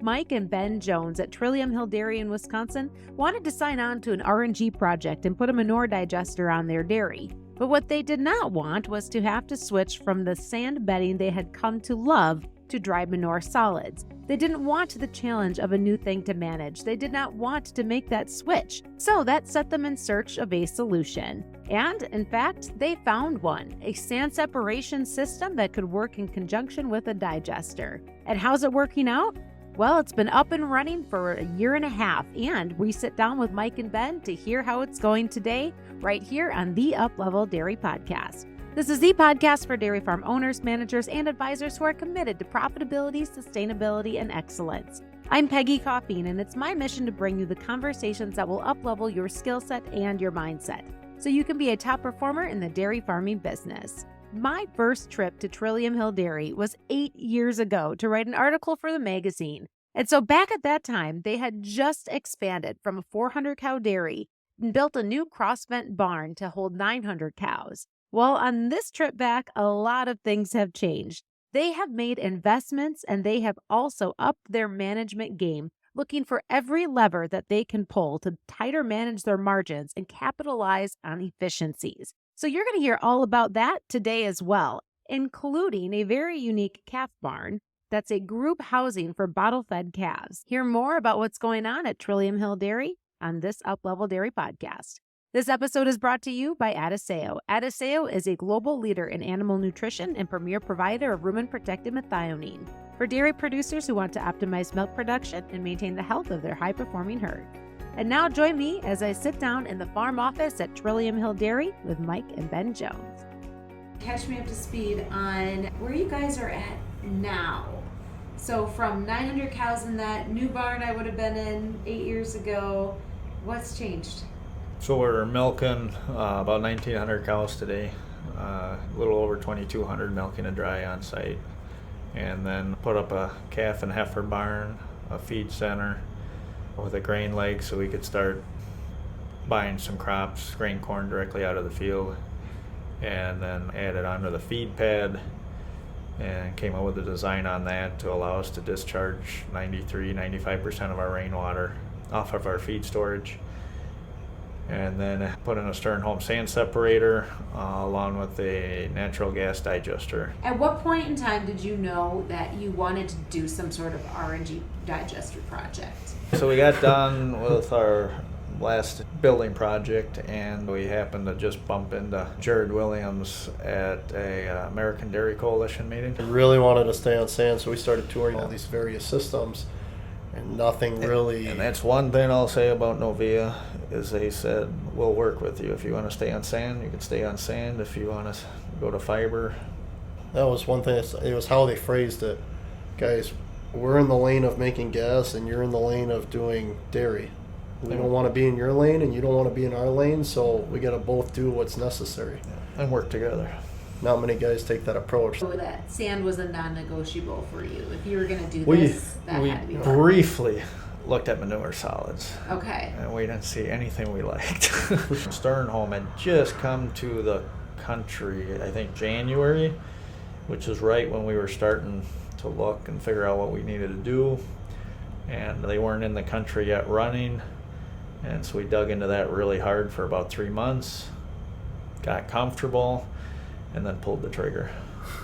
Mike and Ben Jones at Trillium Hill Dairy in Wisconsin wanted to sign on to an RNG project and put a manure digester on their dairy. But what they did not want was to have to switch from the sand bedding they had come to love to dry manure solids. They didn't want the challenge of a new thing to manage. They did not want to make that switch. So that set them in search of a solution. And in fact, they found one, a sand separation system that could work in conjunction with a digester. And how's it working out? Well, it's been up and running for a year and a half, and we sit down with Mike and Ben to hear how it's going today, right here on the Uplevel Dairy Podcast. This is the podcast for dairy farm owners, managers, and advisors who are committed to profitability, sustainability, and excellence. I'm Peggy Coffeen, and it's my mission to bring you the conversations that will uplevel your skill set and your mindset, so you can be a top performer in the dairy farming business. My first trip to Trillium Hill Dairy was 8 years ago to write an article for the magazine. And so back at that time, they had just expanded from a 400-cow dairy and built a new cross-vent barn to hold 900 cows. Well, on this trip back, a lot of things have changed. They have made investments, and they have also upped their management game, looking for every lever that they can pull to tighter manage their margins and capitalize on efficiencies. So you're going to hear all about that today as well, including a very unique calf barn that's a group housing for bottle-fed calves. Hear more about what's going on at Trillium Hill Dairy on this Uplevel Dairy Podcast. This episode is brought to you by Adisseo. Adisseo is a global leader in animal nutrition and premier provider of rumen-protected methionine for dairy producers who want to optimize milk production and maintain the health of their high-performing herd. And now join me as I sit down in the farm office at Trillium Hill Dairy with Mike and Ben Jones. Catch me up to speed on where you guys are at now. So from 900 cows in that new barn I would have been in 8 years ago, what's changed? So we're milking about 1,900 cows today, a little over 2,200 milking a dry on site, and then put up a calf and heifer barn, a feed center with a grain leg so we could start buying some crops, grain corn directly out of the field, and then added onto the feed pad and came up with a design on that to allow us to discharge 95% of our rainwater off of our feed storage. And then put in a Sternholm sand separator along with a natural gas digester. At what point in time did you know that you wanted to do some sort of RNG digester project? So we got done with our last building project, and we happened to just bump into Jared Williams at a American Dairy Coalition meeting. We really wanted to stay on sand, so we started touring all these various systems, and nothing really... And that's one thing I'll say about Novia, is they said, we'll work with you. If you want to stay on sand, you can stay on sand. If you want to go to fiber. That was one thing, it was how they phrased it. Guys, we're in the lane of making gas, and you're in the lane of doing dairy. We don't want to be in your lane, and you don't want to be in our lane, so we got to both do what's necessary. And work together. Not many guys take that approach. So that sand was a non-negotiable for you. If you were going to do this, that had to be done. Briefly looked at manure solids. Okay. And we didn't see anything we liked. Sternholm had just come to the country, I think January, which is right when we were starting to look and figure out what we needed to do. And they weren't in the country yet running. And so we dug into that really hard for about 3 months, got comfortable, and then pulled the trigger.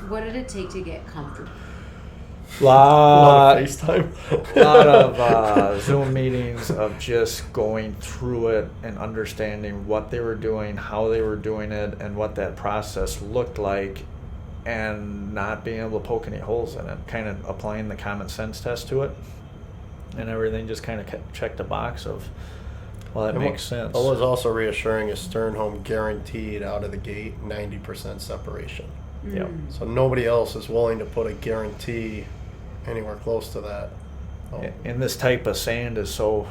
What did it take to get comfortable? Lot of FaceTime. lot of Zoom meetings of just going through it and understanding what they were doing, how they were doing it, and what that process looked like, and not being able to poke any holes in it, kind of applying the common sense test to it, and everything just kind of checked the box of, well, that makes sense. What was also reassuring is Sternholm guaranteed out of the gate 90% separation. Yep. So nobody else is willing to put a guarantee anywhere close to that. And this type of sand is so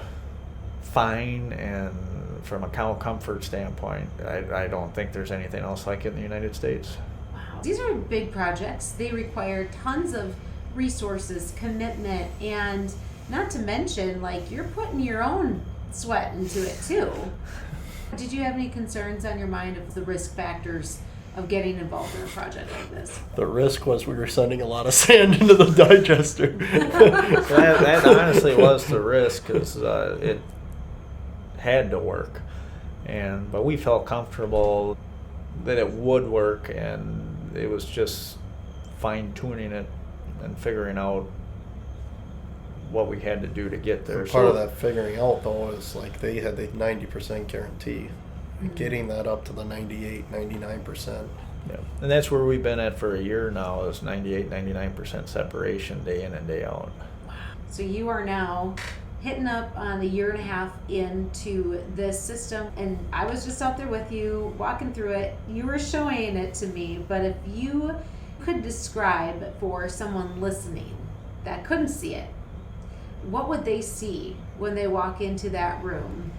fine, and from a cow comfort standpoint, I don't think there's anything else like it in the United States. Wow. These are big projects. They require tons of resources, commitment, and not to mention, like, you're putting your own sweat into it too. Did you have any concerns on your mind of the risk factors of getting involved in a project like this? The risk was we were sending a lot of sand into the digester. So that honestly was the risk, because it had to work, but we felt comfortable that it would work, and it was just fine tuning it and figuring out what we had to do to get there. Part of that figuring out, though, is like they had the 90% guarantee. Getting that up to the 98, 99%. Yeah. And that's where we've been at for a year now, is 98, 99% separation day in and day out. Wow. So you are now hitting up on the year and a half into this system, and I was just out there with you walking through it. You were showing it to me, but if you could describe for someone listening that couldn't see it, what would they see when they walk into that room?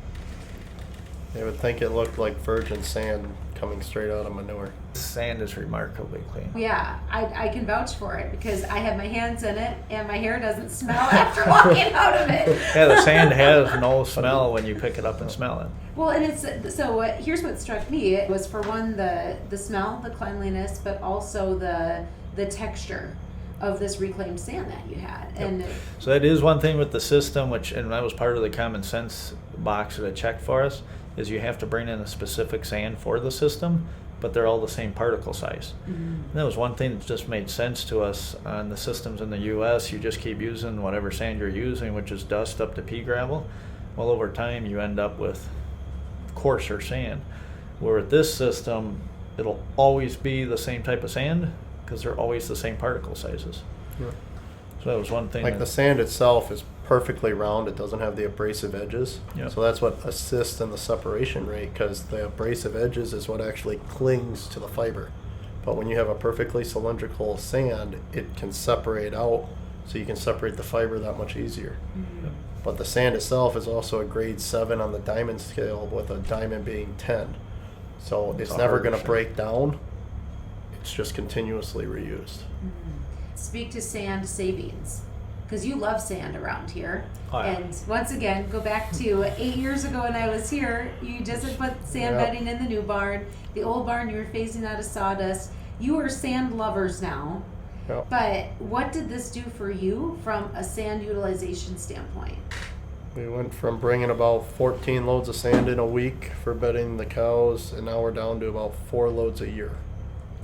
They would think it looked like virgin sand coming straight out of manure. Sand is remarkably clean. Yeah, I can vouch for it because I have my hands in it and my hair doesn't smell after walking out of it. Yeah, the sand has no smell when you pick it up and smell it. Well, and here's what struck me. It was, for one, the smell, the cleanliness, but also the texture of this reclaimed sand that you had. Yep. And so that is one thing with the system, and that was part of the common sense box that it checked for us, is you have to bring in a specific sand for the system, but they're all the same particle size. And that was one thing that just made sense to us on the systems in the U.S. You just keep using whatever sand you're using, which is dust up to pea gravel. Well, over time, you end up with coarser sand. Where with this system, it'll always be the same type of sand because they're always the same particle sizes. Yeah. So that was one thing. Like the sand itself is perfectly round. It doesn't have the abrasive edges. Yep. So that's what assists in the separation rate, because the abrasive edges is what actually clings to the fiber. But when you have a perfectly cylindrical sand, it can separate out, so you can separate the fiber that much easier. Yep. But the sand itself is also a grade 7 on the diamond scale, with a diamond being 10. So it's never going to break down. It's just continuously reused. speak to sand savings, because you love sand around here. Oh, yeah. And once again, go back to 8 years ago when I was here. You just had put sand bedding in the new barn. The old barn, you were phasing out of sawdust. You are sand lovers now. Yep. But what did this do for you from a sand utilization standpoint? We went from bringing about 14 loads of sand in a week for bedding the cows, and now we're down to about 4 loads a year.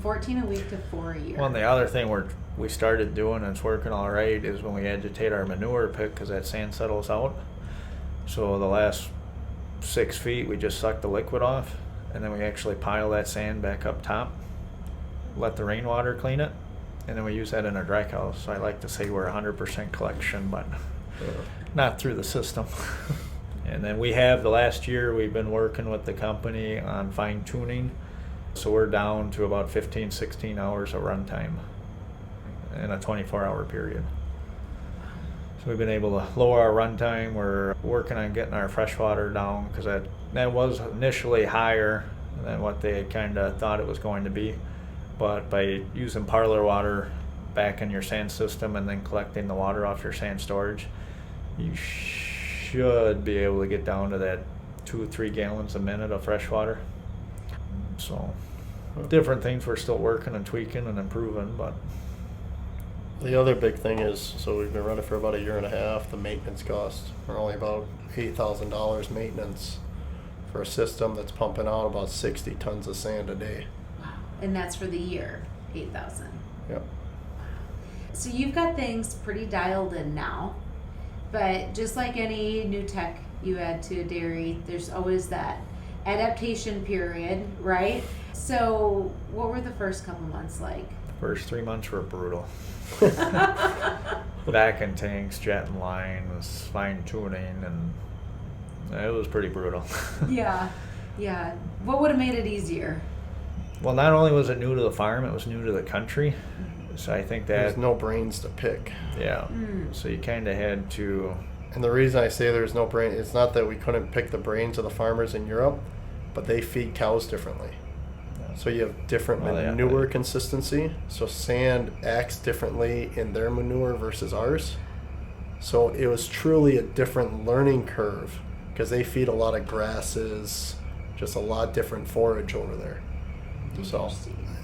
14 a week to 4 a year. Well, and the other thing we started doing, and it's working all right, is when we agitate our manure pit, because that sand settles out. So the last 6 feet, we just suck the liquid off, and then we actually pile that sand back up top, let the rainwater clean it, and then we use that in our dry cows. So I like to say we're 100% collection, but not through the system. And then we have, the last year, we've been working with the company on fine tuning. So we're down to about 15, 16 hours of runtime in a 24-hour period. So we've been able to lower our runtime. We're working on getting our freshwater down, because that was initially higher than what they kind of thought it was going to be. But by using parlor water back in your sand system and then collecting the water off your sand storage, you should be able to get down to that 2 or 3 gallons a minute of fresh water. So different things we're still working and tweaking and improving. But the other big thing is, so we've been running for about a year and a half. The maintenance costs are only about $8,000 maintenance for a system that's pumping out about 60 tons of sand a day. Wow. And that's for the year, 8,000. Yep. So you've got things pretty dialed in now, but just like any new tech you add to a dairy, there's always that adaptation period, right? So what were the first couple months like? first 3 months were brutal. Back in tanks, jetting lines, fine tuning, and it was pretty brutal. Yeah. What would have made it easier? Well, not only was it new to the farm, it was new to the country. So I think that There's no brains to pick. Yeah. So you kind of had to. And the reason I say there's no brain, it's not that we couldn't pick the brains of the farmers in Europe, but they feed cows differently. So you have different manure consistency. So sand acts differently in their manure versus ours. So it was truly a different learning curve, because they feed a lot of grasses, just a lot different forage over there. So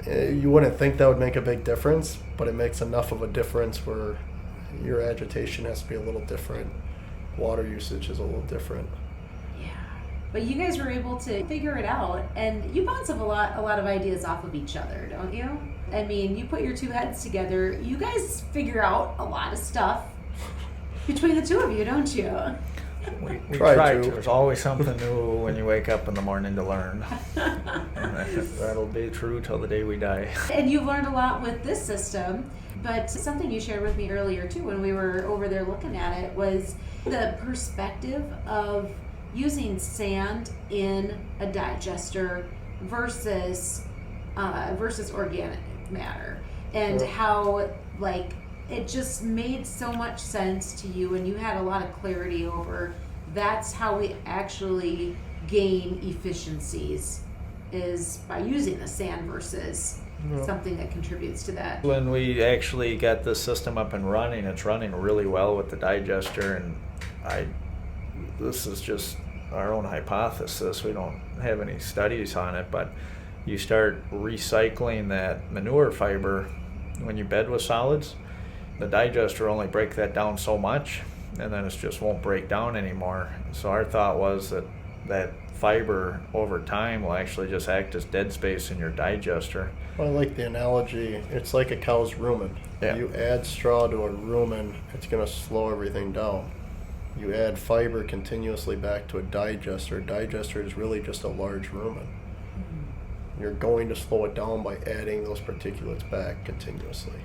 You wouldn't think that would make a big difference, but it makes enough of a difference where your agitation has to be a little different. Water usage is a little different. Yeah. But you guys were able to figure it out, and you bounce a lot of ideas off of each other, don't you? I mean, you put your two heads together. You guys figure out a lot of stuff between the two of you, don't you? We try to. There's always something new when you wake up in the morning to learn. And that'll be true till the day we die. And you've learned a lot with this system, but something you shared with me earlier too when we were over there looking at it was the perspective of using sand in a digester versus organic matter, and how like it just made so much sense to you, and you had a lot of clarity over that's how we actually gain efficiencies, is by using the sand versus something that contributes to that. When we actually got this system up and running, it's running really well with the digester, and this is just our own hypothesis. We don't have any studies on it, but you start recycling that manure fiber when you bed with solids. The digester only break that down so much, and then it just won't break down anymore. So our thought was that fiber over time will actually just act as dead space in your digester. Well, I like the analogy. It's like a cow's rumen. Yeah. You add straw to a rumen, it's going to slow everything down. You add fiber continuously back to a digester. Digester is really just a large rumen. You're going to slow it down by adding those particulates back continuously,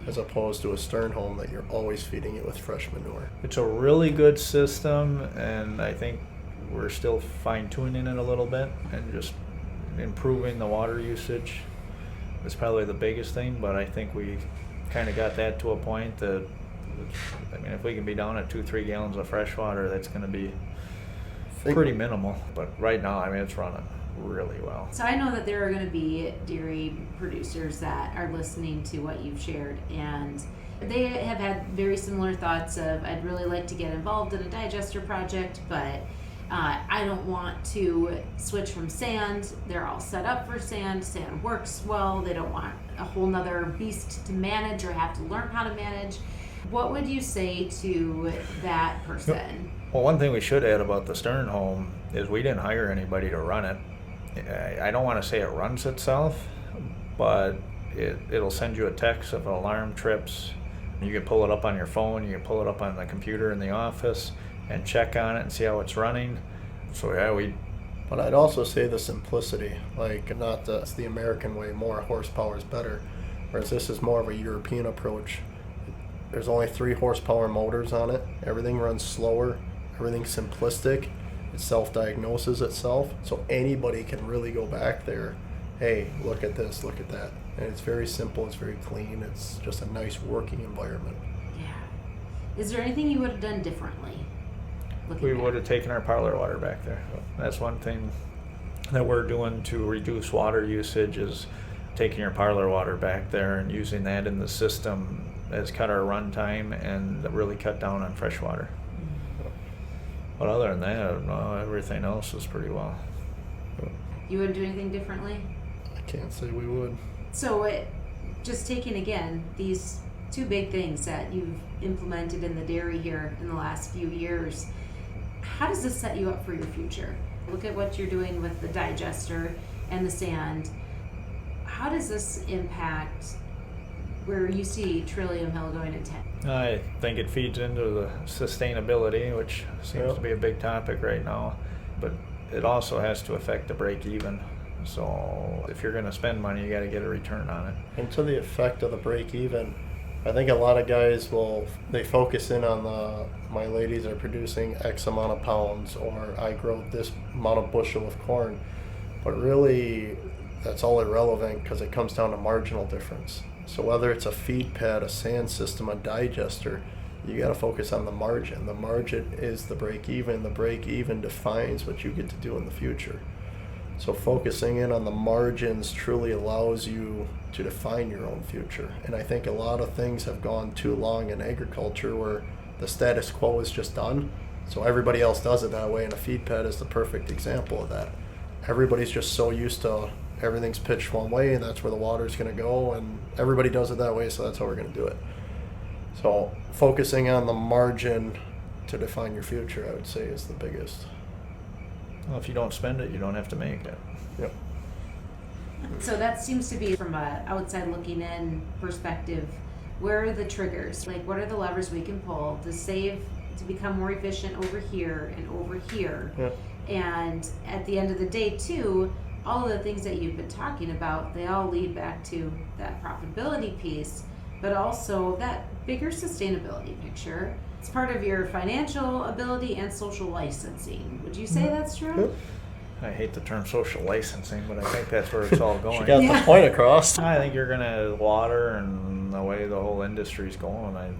as opposed to a stern home that you're always feeding it with fresh manure. It's a really good system, and I think we're still fine-tuning it a little bit and just improving the water usage is probably the biggest thing, but I think we kind of got that to a point that, I mean, if we can be down at 2-3 gallons of fresh water, that's going to be pretty minimal. But right now, I mean, it's running really well. So I know that there are going to be dairy producers that are listening to what you've shared, and they have had very similar thoughts of, I'd really like to get involved in a digester project, but I don't want to switch from sand. They're all set up for sand. Sand works well. They don't want a whole nother beast to manage or have to learn how to manage. What would you say to that person? Well, one thing we should add about the stern home is we didn't hire anybody to run it. I don't want to say it runs itself, but it'll send you a text if an alarm trips. You can pull it up on your phone, you can pull it up on the computer in the office and check on it and see how it's running. So yeah, But I'd also say the simplicity, like not it's the American way, more horsepower is better, whereas this is more of a European approach. There's only 3 horsepower motors on it. Everything runs slower, everything's simplistic. It self-diagnoses itself, so anybody can really go back there. Hey, look at this, look at that. And it's very simple, it's very clean, it's just a nice working environment. Yeah. Is there anything you would have done differently? We would have taken our parlor water back there. That's one thing that we're doing to reduce water usage, is taking your parlor water back there and using that in the system has cut our run time and really cut down on fresh water. But other than that, no, everything else is pretty well. You wouldn't do anything differently? I can't say we would. So just taking again these 2 big things that you've implemented in the dairy here in the last few years, how does this set you up for your future? Look at what you're doing with the digester and the sand. How does this impact where you see Trillium Hill going in 10? I think it feeds into the sustainability, which seems to be a big topic right now, but it also has to affect the break even. So if you're going to spend money, you got to get a return on it. And to the effect of the break even, I think a lot of guys they focus in on my ladies are producing X amount of pounds, or I grow this amount of bushel of corn, but really that's all irrelevant because it comes down to marginal difference. So whether it's a feed pad, a sand system, a digester, you got to focus on the margin. The margin is the break even. The break even defines what you get to do in the future. So focusing in on the margins truly allows you to define your own future. And I think a lot of things have gone too long in agriculture where the status quo is just done. So everybody else does it that way, and a feed pad is the perfect example of that. Everybody's just so used to everything's pitched one way and that's where the water's going to go, and everybody does it that way, so that's how we're going to do it. So focusing on the margin to define your future, I would say, is the biggest. Well, if you don't spend it, you don't have to make it. Yep. So that seems to be, from a outside looking in perspective, where are the triggers? Like, what are the levers we can pull to save, to become more efficient over here and over here? Yep. And at the end of the day, too, all of the things that you've been talking about, they all lead back to that profitability piece, but also that bigger sustainability picture. It's part of your financial ability and social licensing. Would you say that's true? Yep. I hate the term social licensing, but I think that's where it's all going. She got the point across. I think you're going to, water and the way the whole industry's going, I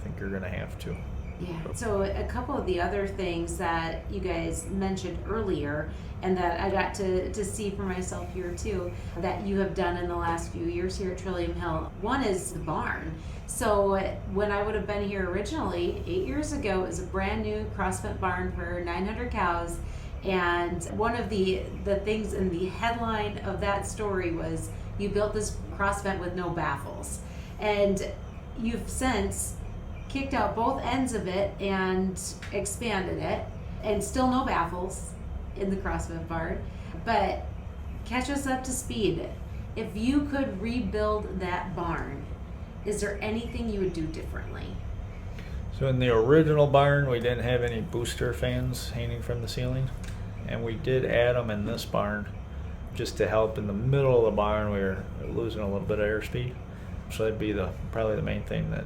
think you're going to have to. Yeah. So a couple of the other things that you guys mentioned earlier, and that I got to see for myself here too, that you have done in the last few years here at Trillium Hill. One is the barn. So when I would have been here originally 8 years ago, it was a brand new cross-fed barn for 900 cows. And one of the things in the headline of that story was, you built this cross-vent with no baffles. And you've since kicked out both ends of it and expanded it, and still no baffles in the cross-fed barn. But catch us up to speed. If you could rebuild that barn, is there anything you would do differently? So in the original barn, we didn't have any booster fans hanging from the ceiling. And we did add them in this barn just to help. In the middle of the barn, we were losing a little bit of airspeed. So that'd be probably the main thing that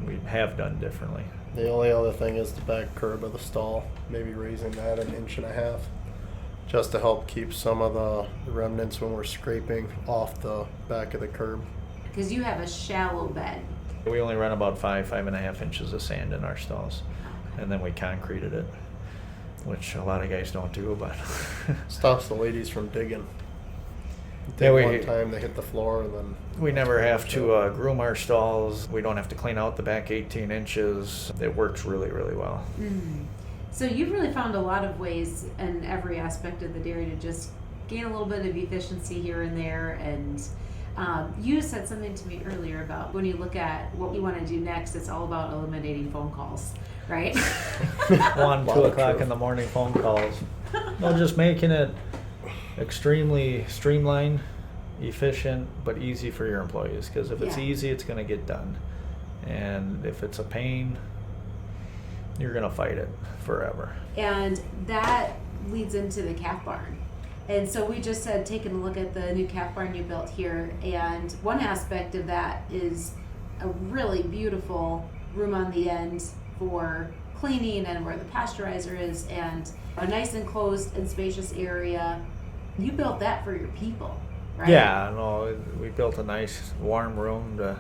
we have done differently. The only other thing is the back curb of the stall, maybe raising that 1.5 inches, just to help keep some of the remnants when we're scraping off the back of the curb. Because you have a shallow bed. We only run about 5.5 inches of sand in our stalls, and then we concreted it, which a lot of guys don't do, but stops the ladies from digging. Yeah, One time they hit the floor, and then we never have to groom our stalls. We don't have to clean out the back 18 inches. It works really, really well. Mm-hmm. So you've really found a lot of ways in every aspect of the dairy to just gain a little bit of efficiency here and there. And you said something to me earlier about when you look at what you want to do next, it's all about eliminating phone calls, right? 1, 2 o'clock in the morning phone calls. No, just making it extremely streamlined, efficient, but easy for your employees. Because if it's easy, it's going to get done. And if it's a pain, you're going to fight it forever. And that leads into the calf barn. And so we just had taken a look at the new calf barn you built here. And one aspect of that is a really beautiful room on the end for cleaning and where the pasteurizer is, and a nice enclosed and spacious area. You built that for your people, right? Yeah, no, we built a nice warm room to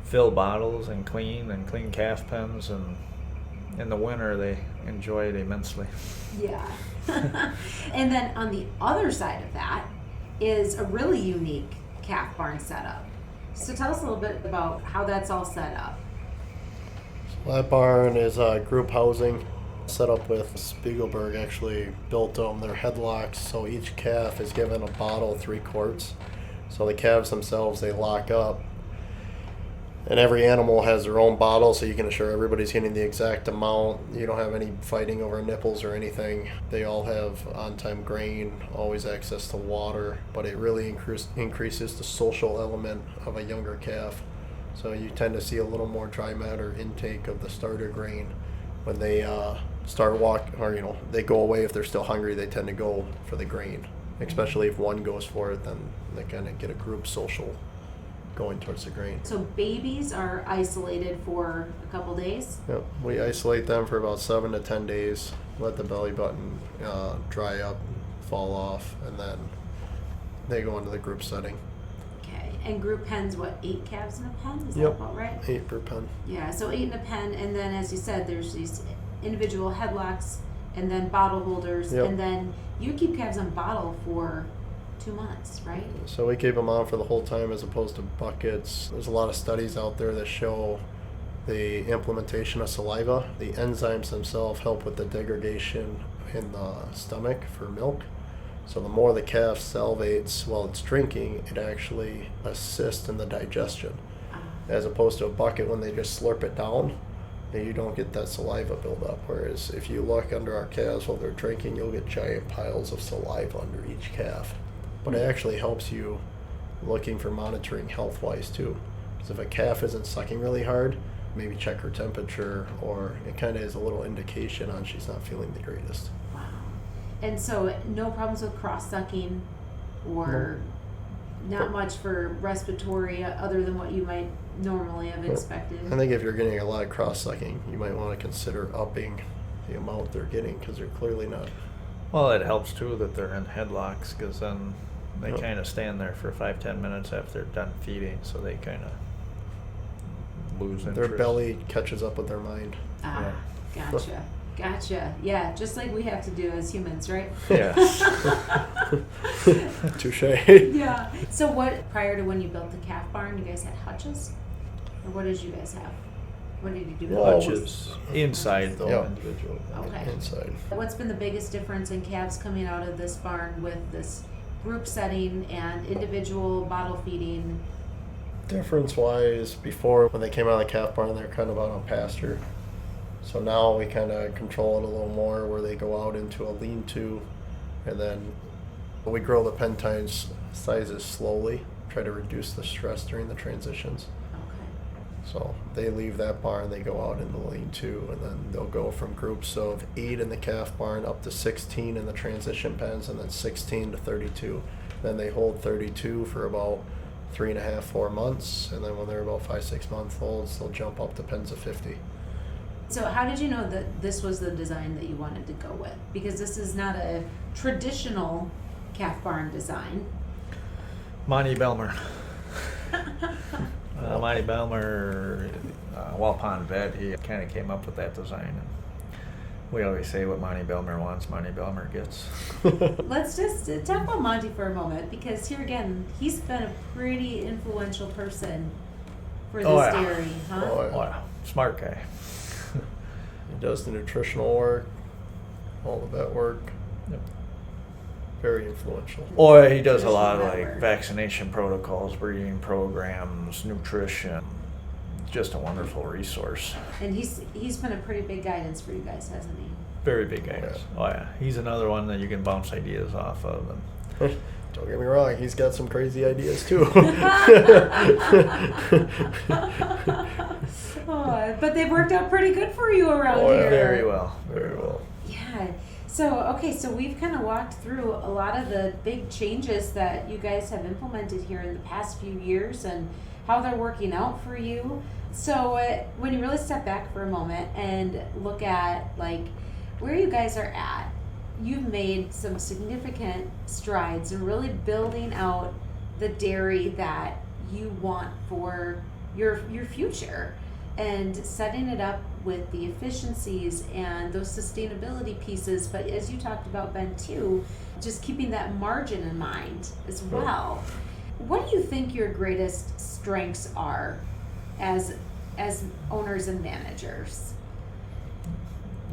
fill bottles and clean calf pens, and in the winter they enjoy it immensely. Yeah. And then on the other side of that is a really unique calf barn setup. So tell us a little bit about how that's all set up. So that barn is group housing, set up with Spiegelberg. Actually built them. They're headlocks, so each calf is given a bottle, 3 quarts. So the calves themselves, they lock up. And every animal has their own bottle, so you can assure everybody's getting the exact amount. You don't have any fighting over nipples or anything. They all have on-time grain, always access to water, but it really increases the social element of a younger calf. So you tend to see a little more dry matter intake of the starter grain when they start walking, or they go away. If they're still hungry, they tend to go for the grain. Especially if one goes for it, then they kind of get a group social going towards the grain. So babies are isolated for a couple days? Yep, we isolate them for about 7 to 10 days, let the belly button dry up, fall off, and then they go into the group setting. Okay, and group pens, what, 8 calves in a pen? Is that Yep, about right? 8 per pen. Yeah, so 8 in a pen, and then as you said, there's these individual headlocks, and then bottle holders, Yep. and then you keep calves on bottle for 2 months, right? So we keep them on for the whole time as opposed to buckets. There's a lot of studies out there that show the implementation of saliva. The enzymes themselves help with the degradation in the stomach for milk. So the more the calf salivates while it's drinking, it actually assists in the digestion. As opposed to a bucket when they just slurp it down, and you don't get that saliva buildup. Whereas if you look under our calves while they're drinking, you'll get giant piles of saliva under each calf. But it actually helps you looking for monitoring health-wise too. Because if a calf isn't sucking really hard, maybe check her temperature, or it kind of is a little indication on she's not feeling the greatest. Wow. And so no problems with cross-sucking or not much for respiratory other than what you might normally have expected? I think if you're getting a lot of cross-sucking, you might want to consider upping the amount they're getting, because they're clearly not. Well, it helps too that they're in headlocks, because then they Yep. kind of stand there for 5-10 minutes after they're done feeding, so they kind of lose interest. Their belly catches up with their mind. Ah, gotcha. Yeah, just like we have to do as humans, right? Yes. Touche. Yeah. So what, prior to when you built the calf barn, you guys had hutches? Or what did you guys have? What did you do? Well, Hutches inside though, Yeah. individual. Okay. Inside. What's been the biggest difference in calves coming out of this barn with this group setting and individual bottle feeding? Difference-wise, before when they came out of the calf barn, they're kind of out on pasture. So now we kind of control it a little more, where they go out into a lean-to, and then we grow the pen sizes slowly, try to reduce the stress during the transitions. Okay. So they leave that barn, they go out in the lean-to, and then they'll go from groups of 8 in the calf barn up to 16 in the transition pens, and then 16 to 32. Then they hold 32 for about 3.5, 4 months, and then when they're about 5-6 months old, they'll jump up to pens of 50. So how did you know that this was the design that you wanted to go with? Because this is not a traditional calf barn design. Monty Belmer. Monty Belmer, Wall Pond vet, he kind of came up with that design. And we always say what Monty Belmer wants, Monty Belmer gets. Let's just talk about Monty for a moment, because here again, he's been a pretty influential person for this dairy, huh? Oh, yeah. Oh, yeah. Smart guy. He does the nutritional work, all the vet work. Yep. Very influential. Oh, he does a lot of Nutritional like network. vaccination protocols, breeding programs, nutrition. Just a wonderful resource. And he's been a pretty big guidance for you guys, hasn't he? Very big guys. Oh yeah, he's another one that you can bounce ideas off of. And Don't get me wrong, he's got some crazy ideas too. Oh, but they've worked out pretty good for you around Oh, yeah. here. very well, very well. Yeah. So we've kind of walked through a lot of the big changes that you guys have implemented here in the past few years and how they're working out for you. So when you really step back for a moment and look at like where you guys are at, you've made some significant strides in really building out the dairy that you want for your future, and setting it up with the efficiencies and those sustainability pieces. But as you talked about, Ben, too, just keeping that margin in mind as well. What do you think your greatest strengths are as owners and managers?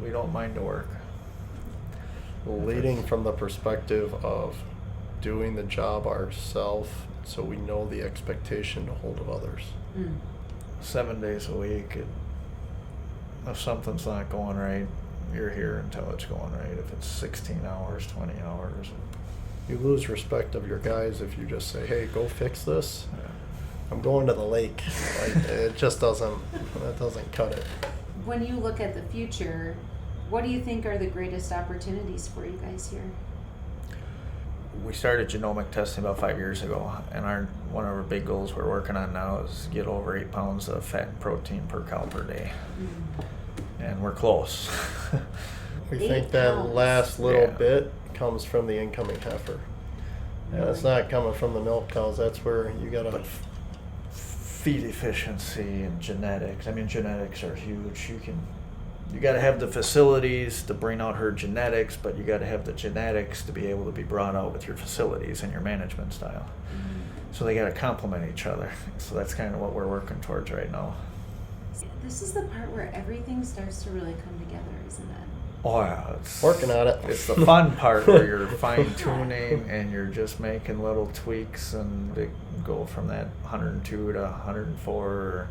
We don't mind the work. Leading from the perspective of doing the job ourselves, so we know the expectation to hold of others. 7 days a week. If something's not going right, you're here until it's going right. If it's 16 hours, 20 hours. You lose respect of your guys if you just say, hey, go fix this. Yeah. I'm going to the lake. It just doesn't cut it. When you look at the future, what do you think are the greatest opportunities for you guys here? We started genomic testing about 5 years ago, and one of our big goals we're working on now is get over 8 pounds of fat and protein per cow per day. And we're close. We 8 think that pounds. last little Yeah. bit comes from the incoming heifer. And it's not coming from the milk cows. That's where you gotta. But feed efficiency and genetics. I mean, genetics are huge. You got to have the facilities to bring out her genetics, but you got to have the genetics to be able to be brought out with your facilities and your management style. So they got to complement each other. So that's kind of what we're working towards right now. This is the part where everything starts to really come together, isn't it? Oh yeah, it's Working on it. It's the fun part where you're fine tuning and you're just making little tweaks, and they go from that 102 to 104 or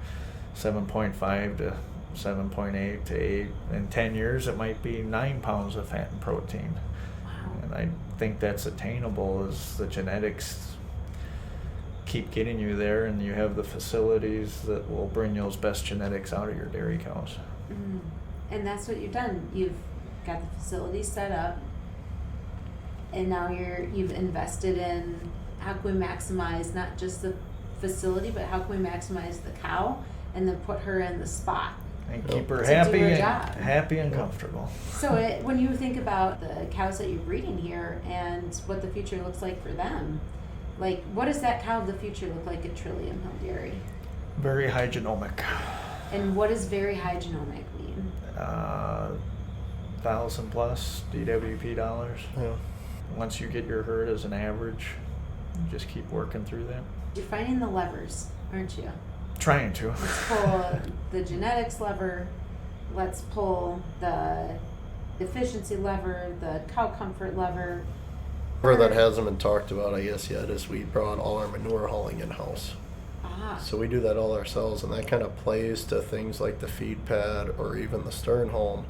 7.5 to 7.8 to 8. In 10 years, it might be 9 pounds of fat and protein. Wow. And I think that's attainable as the genetics keep getting you there, and you have the facilities that will bring those best genetics out of your dairy cows. Mm. And that's what you've done. You've got the facility set up, and now you've invested in how can we maximize not just the facility, but how can we maximize the cow and then put her in the spot And keep her to happy do her and job. happy and comfortable. So when you think about the cows that you're breeding here and what the future looks like for them, like what does that cow of the future look like at Trillium Hill Dairy? Very high genomic. And what does very high genomic mean? 1,000 plus DWP dollars. Yeah. Once you get your herd as an average, you just keep working through that. You're finding the levers, aren't you? Trying to. Let's pull the genetics lever. Let's pull the efficiency lever, the cow comfort lever. Where that hasn't been talked about, I guess, yet is we brought all our manure hauling in-house. Ah. So we do that all ourselves, and that kind of plays to things like the feed pad or even the stern home,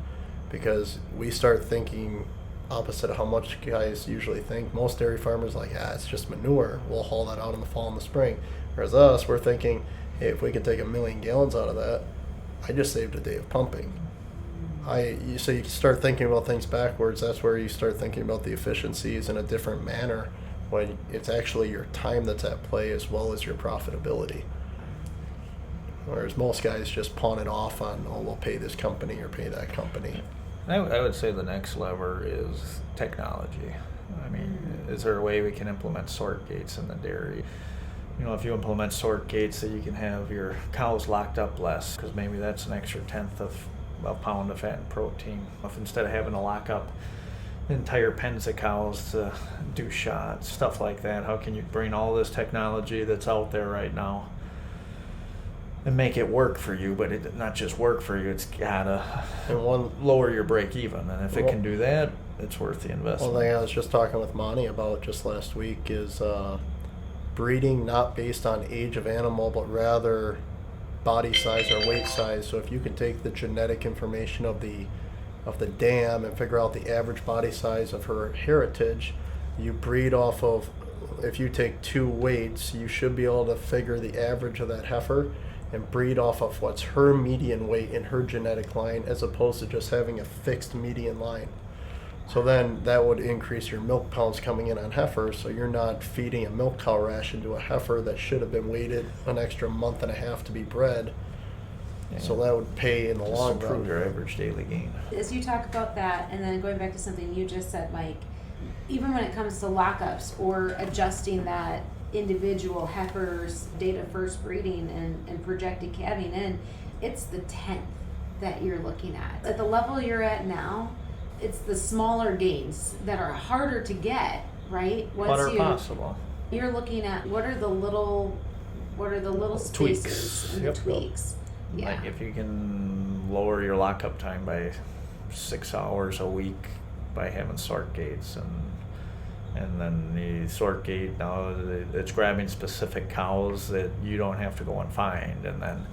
because we start thinking opposite of how much guys usually think. Most dairy farmers are like, it's just manure. We'll haul that out in the fall and the spring. Whereas us, we're thinking, hey, if we could take 1 million gallons out of that, I just saved a day of pumping. So you start thinking about things backwards. That's where you start thinking about the efficiencies in a different manner, when it's actually your time that's at play as well as your profitability. Whereas most guys just pawn it off on, we'll pay this company or pay that company. I would say the next lever is technology. I mean, is there a way we can implement sort gates in the dairy? You know, if you implement sort gates, that you can have your cows locked up less, because maybe that's an extra tenth of a pound of fat and protein. If instead of having to lock up entire pens of cows to do shots, stuff like that, how can you bring all this technology that's out there right now and make it work for you? But it not just work for you, it's gotta lower your break even. And if it can do that, it's worth the investment. One thing I was just talking with Monty about just last week is breeding not based on age of animal, but rather body size or weight size. So if you can take the genetic information of the dam and figure out the average body size of her heritage, you breed off of, if you take 2 weights, you should be able to figure the average of that heifer and breed off of what's her median weight in her genetic line, as opposed to just having a fixed median line. So then that would increase your milk pounds coming in on heifers, so you're not feeding a milk cow ration to a heifer that should have been weighted an extra month and a half to be bred. Yeah. So that would pay in the Just long improve run. your average daily gain. As you talk about that, and then going back to something you just said, Mike, even when it comes to lockups or adjusting that individual heifer's date of first breeding and projected calving in, it's the 10th that you're looking at. At the level you're at now, it's the smaller gains that are harder to get, right? What are possible? You're looking at what are the little Tweaks. spaces and the Yep. tweaks. Yeah. Like if you can lower your lockup time by 6 hours a week by having sort gates, and then the sort gate now it's grabbing specific cows that you don't have to go and find. And then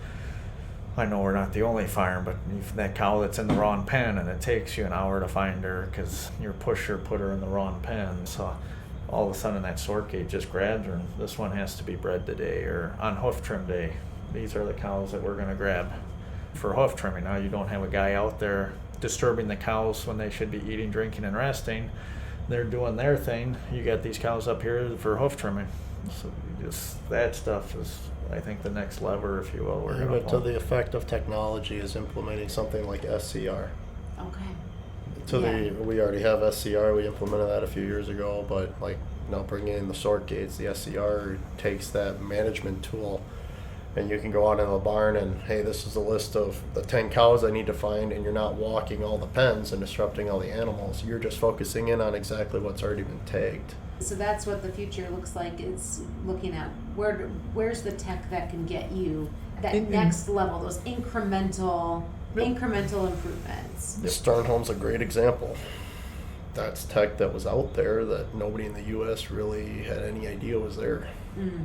I know we're not the only farm, but if that cow that's in the wrong pen and it takes you an hour to find her because your pusher put her in the wrong pen, so all of a sudden that sort gate just grabs her, and this one has to be bred today or on hoof trim day. These are the cows that we're going to grab for hoof trimming. Now you don't have a guy out there disturbing the cows when they should be eating, drinking, and resting. They're doing their thing. You got these cows up here for hoof trimming. So just that stuff is, I think, the next lever, if you will. Yeah, but to the effect of technology is implementing something like SCR. Okay. We already have SCR. We implemented that a few years ago, but like now bringing in the sort gates, the SCR takes that management tool, and you can go out in the barn and, hey, this is a list of the 10 cows I need to find, and you're not walking all the pens and disrupting all the animals. You're just focusing in on exactly what's already been tagged. So that's what the future looks like. It's looking at where's the tech that can get you next level, those incremental improvements. Sternholm's a great example. That's tech that was out there that nobody in the U.S. really had any idea was there. Mm.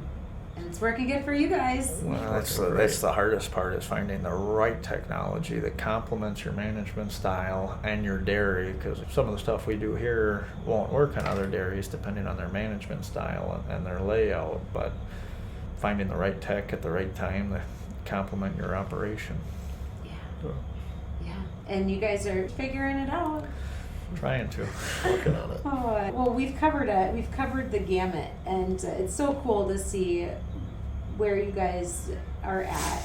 And it's working good for you guys. Well, that's the hardest part, is finding the right technology that complements your management style and your dairy, because some of the stuff we do here won't work on other dairies depending on their management style and their layout, but finding the right tech at the right time to complement your operation. Yeah. Yeah. And you guys are figuring it out. Trying to. Working on it. Oh, well, we've covered the gamut, and it's so cool to see where you guys are at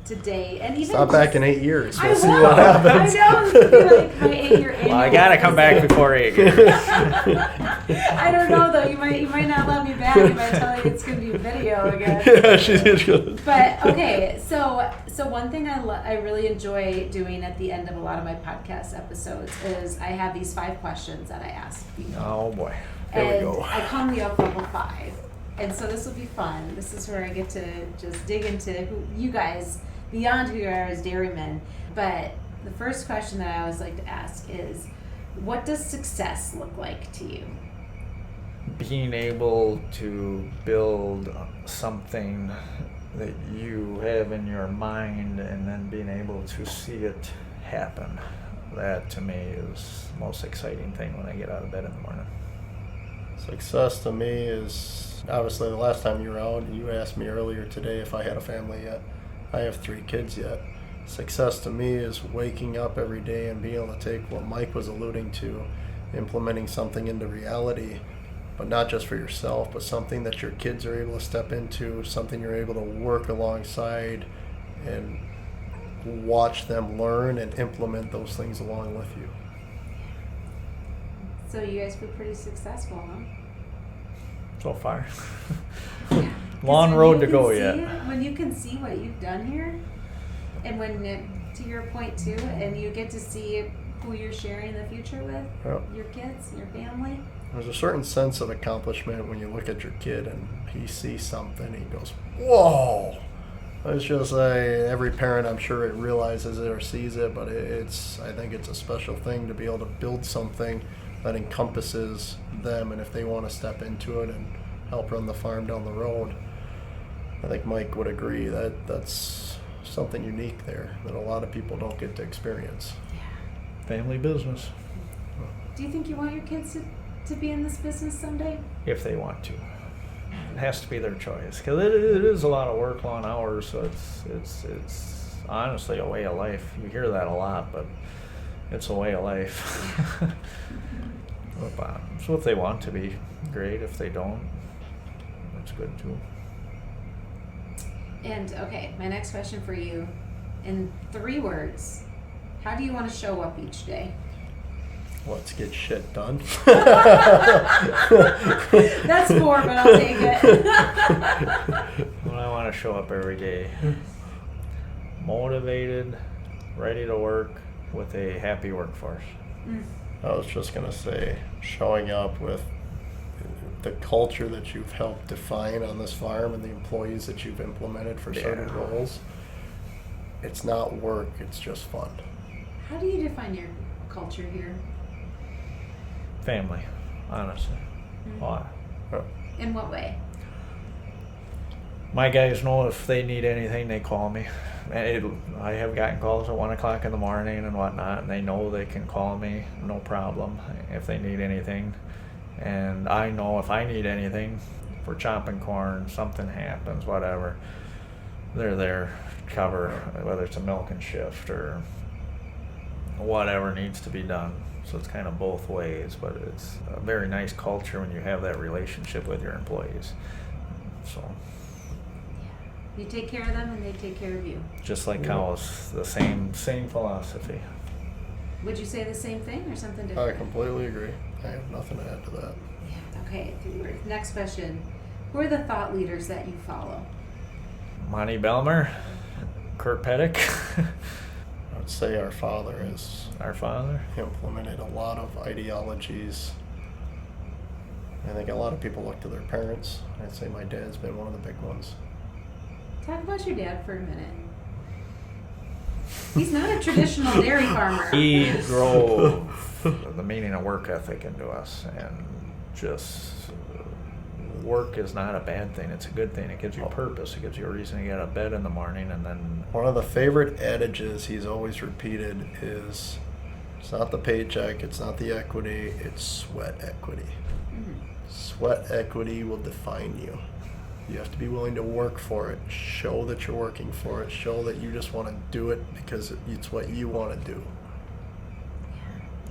today. And even Stop back in 8 years. We'll see know, what happens. I know. It's gonna be like my 8-year annual. Well, I gotta come back before 8 years. I don't know though. You might not let me back. You might tell me it's gonna be video again. Yeah, she's good. But okay, so one thing I really enjoy doing at the end of a lot of my podcast episodes is I have these 5 questions that I ask people. Oh boy. Here we And go. I call them the Uplevel 5. And so this will be fun. This is where I get to just dig into who you guys, beyond who you are as dairymen. But the first question that I always like to ask is, what does success look like to you? Being able to build something that you have in your mind and then being able to see it happen. That to me is the most exciting thing when I get out of bed in the morning. Success to me is, obviously the last time you were out, you asked me earlier today if I had a family yet. I have 3 kids yet. Success to me is waking up every day and being able to take what Mike was alluding to, implementing something into reality, but not just for yourself, but something that your kids are able to step into, something you're able to work alongside and watch them learn and implement those things along with you. So you guys were pretty successful, huh? So far. Yeah. Long 'Cause road when to you go can yet. see- When you can see what you've done here, and to your point too, and you get to see who you're sharing the future with, Yep. your kids, your family. There's a certain sense of accomplishment when you look at your kid and he sees something and he goes, whoa! It's just every parent, I'm sure, it realizes it or sees it, but I think it's a special thing to be able to build something that encompasses them, and if they want to step into it and help run the farm down the road, I think Mike would agree that that's something unique there that a lot of people don't get to experience. Family business. Do you think you want your kids to be in this business someday? If they want to. It has to be their choice, because it is a lot of work, long hours, so it's honestly a way of life. You hear that a lot, but it's a way of life. So if they want to be, great. If they don't, that's good too. And okay, my next question for you, in 3 words, how do you want to show up each day? Let's get shit done. That's 4, but I'll take it. Well, I want to show up every day motivated, ready to work, with a happy workforce. I was just going to say, showing up with the culture that you've helped define on this farm and the employees that you've implemented for certain roles. It's not work, it's just fun. How do you define your culture here? Family, honestly. Why? In what way? My guys know if they need anything, they call me. I have gotten calls at 1 o'clock in the morning and whatnot, and they know they can call me, no problem, if they need anything. And I know if I need anything, if we're chopping corn, something happens, whatever, they're there to cover, whether it's a milking shift or whatever needs to be done. So it's kind of both ways, but it's a very nice culture when you have that relationship with your employees. So You take care of them and they take care of you. just like cows, the same philosophy. Would you say the same thing or something different? I completely agree. I have nothing to add to that. Yeah, okay, 3 words. Next question. Who are the thought leaders that you follow? Monty Belmer, Kurt Pettick, I would say our father has our father. implemented a lot of ideologies. I think a lot of people look to their parents. I'd say my dad's been one of the big ones. Talk about your dad for a minute. He's not a traditional dairy farmer. He drove the meaning of work ethic into us, and just work is not a bad thing. It's a good thing. It gives you purpose. It gives you a reason to get out of bed in the morning, and then... One of the favorite adages he's always repeated is, it's not the paycheck, it's not the equity, it's sweat equity. Mm-hmm. Sweat equity will define you. You have to be willing to work for it. Show that you're working for it. Show that you just want to do it because it's what you want to do.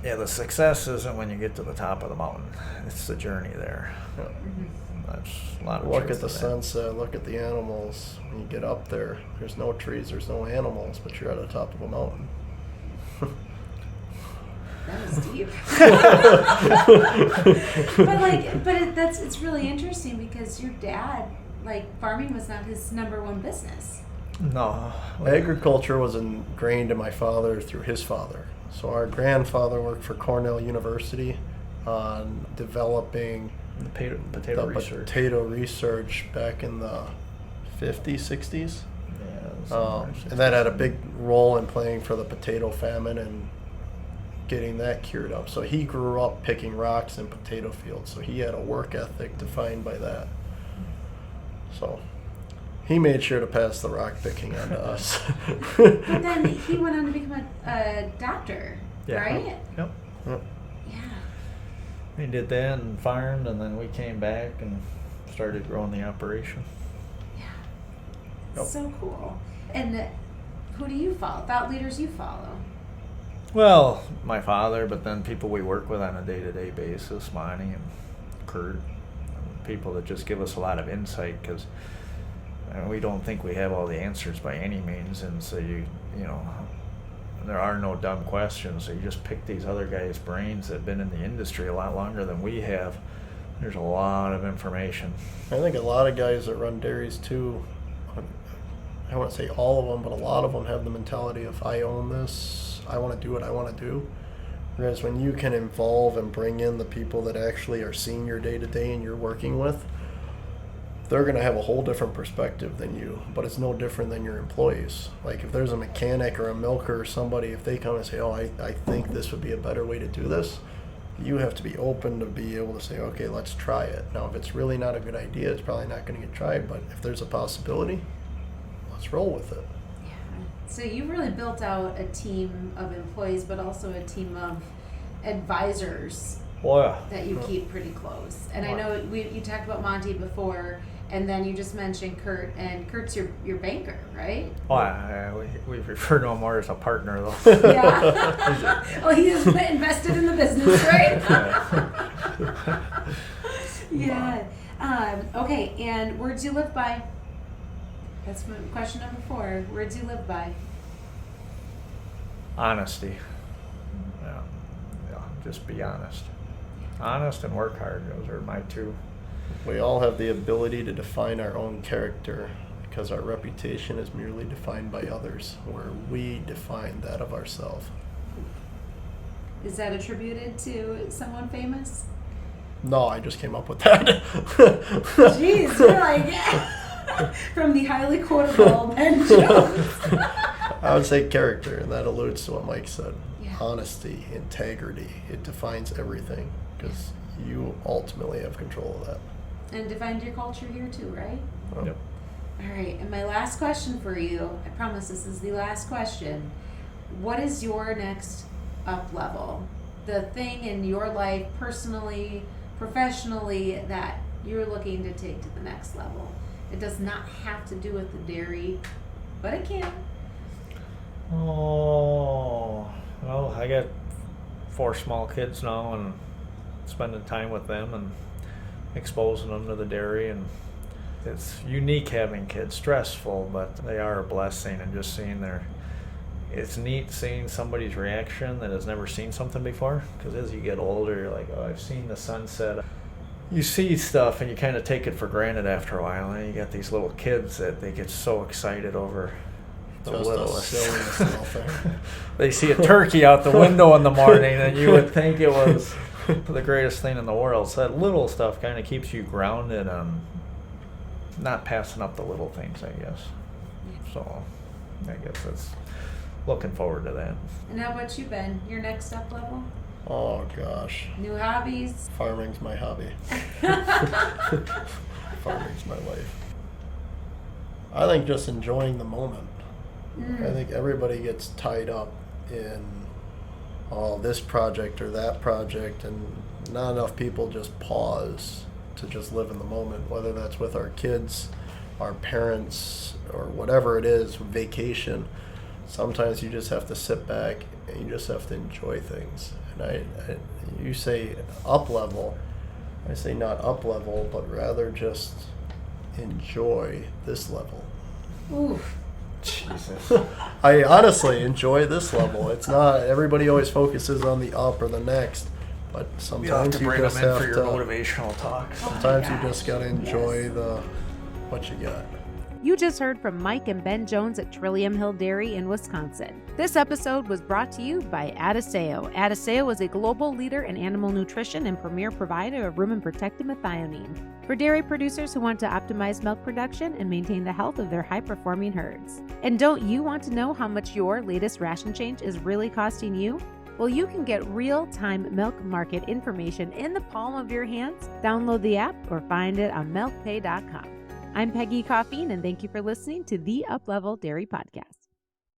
Yeah, the success isn't when you get to the top of the mountain. It's the journey there. Yeah. Mm-hmm. That's a lot of Look truth at the to that. sunset. Look at the animals. When you get up there, there's no trees, there's no animals, but you're at the top of a mountain. That was deep. But it's really interesting because your dad, farming was not his number one business. No. Agriculture was ingrained in my father through his father. So our grandfather worked for Cornell University on developing The potato research. potato research back in the 50s, 60s. Yeah, And that had a big role in playing for the potato famine and getting that cured up. So he grew up picking rocks in potato fields. So he had a work ethic defined by that. So he made sure to pass the rock picking on to us. But then he went on to become a doctor, Yeah. right? Yep. Yep. Yeah. We did that and farmed, and then we came back and started growing the operation. Yeah. Yep. So cool. And who do you follow? Thought leaders you follow? Well, my father, but then people we work with on a day-to-day basis, Monty and Kurt, people that just give us a lot of insight, because we don't think we have all the answers by any means, and so you know, there are no dumb questions. So you just pick these other guys' brains that have been in the industry a lot longer than we have. There's a lot of information. I think a lot of guys that run dairies too, I won't say all of them, but a lot of them have the mentality of, I own this, I want to do what I want to do. Whereas when you can involve and bring in the people that actually are seeing your day to day and you're working with, they're going to have a whole different perspective than you, but it's no different than your employees. Like if there's a mechanic or a milker or somebody, if they come and say, oh, I think this would be a better way to do this, you have to be open to be able to say, okay, let's try it. Now, if it's really not a good idea, it's probably not going to get tried, but if there's a possibility, let's roll with it. Yeah. So you've really built out a team of employees, but also a team of advisors that you keep pretty close. And I know you talked about Monty before, and then you just mentioned Kurt, and Kurt's your banker, right? Oh, we refer to him more as a partner, though. Yeah. Well, he is invested in the business, right? Yeah. Okay, and words you live by? That's question number 4. Words you live by? Honesty. Yeah, just be honest. Honest and work hard. Those are my 2. We all have the ability to define our own character because our reputation is merely defined by others, where we define that of ourselves. Is that attributed to someone famous? No, I just came up with that. Jeez, you're like, from the highly quotable Ben Jones. I would say character, and that alludes to what Mike said. Yeah. Honesty, integrity, it defines everything because you ultimately have control of that. And defined your culture here too, right? Yep. All right, and my last question for you, I promise this is the last question. What is your next up level? The thing in your life, personally, professionally, that you're looking to take to the next level? It does not have to do with the dairy, but it can. Oh, well, I got 4 small kids now, and spending time with them and exposing them to the dairy, and it's unique having kids. Stressful, but they are a blessing, and just seeing it's neat seeing somebody's reaction that has never seen something before, because as you get older, you're like, oh, I've seen the sunset. You see stuff and you kind of take it for granted after a while, and you got these little kids that they get so excited over the Just littlest. the silliest little thing. They see a turkey out the window in the morning, and you would think it was the greatest thing in the world. So that little stuff kind of keeps you grounded on not passing up the little things, I guess. So I guess that's looking forward to that. And how about you, Ben? Your next up level? Oh gosh, New hobbies? farming's my hobby. Farming's my life. I think just enjoying the moment. I think everybody gets tied up in this project or that project, and not enough people just pause to just live in the moment, whether that's with our kids, our parents, or whatever it is, vacation. Sometimes you just have to sit back and you just have to enjoy things. And you say up level, I say not up level, but rather just enjoy this level. Oof. Jesus. I honestly enjoy this level. It's not, everybody always focuses on the up or the next, but sometimes you just have to, motivational talk. sometimes you just gotta enjoy what you got. You just heard from Mike and Ben Jones at Trillium Hill Dairy in Wisconsin. This episode was brought to you by Adiseo. Adiseo is a global leader in animal nutrition and premier provider of rumen protected methionine for dairy producers who want to optimize milk production and maintain the health of their high-performing herds. And don't you want to know how much your latest ration change is really costing you? Well, you can get real-time milk market information in the palm of your hands. Download the app or find it on milkpay.com. I'm Peggy Coffeen, and thank you for listening to the Uplevel Dairy Podcast.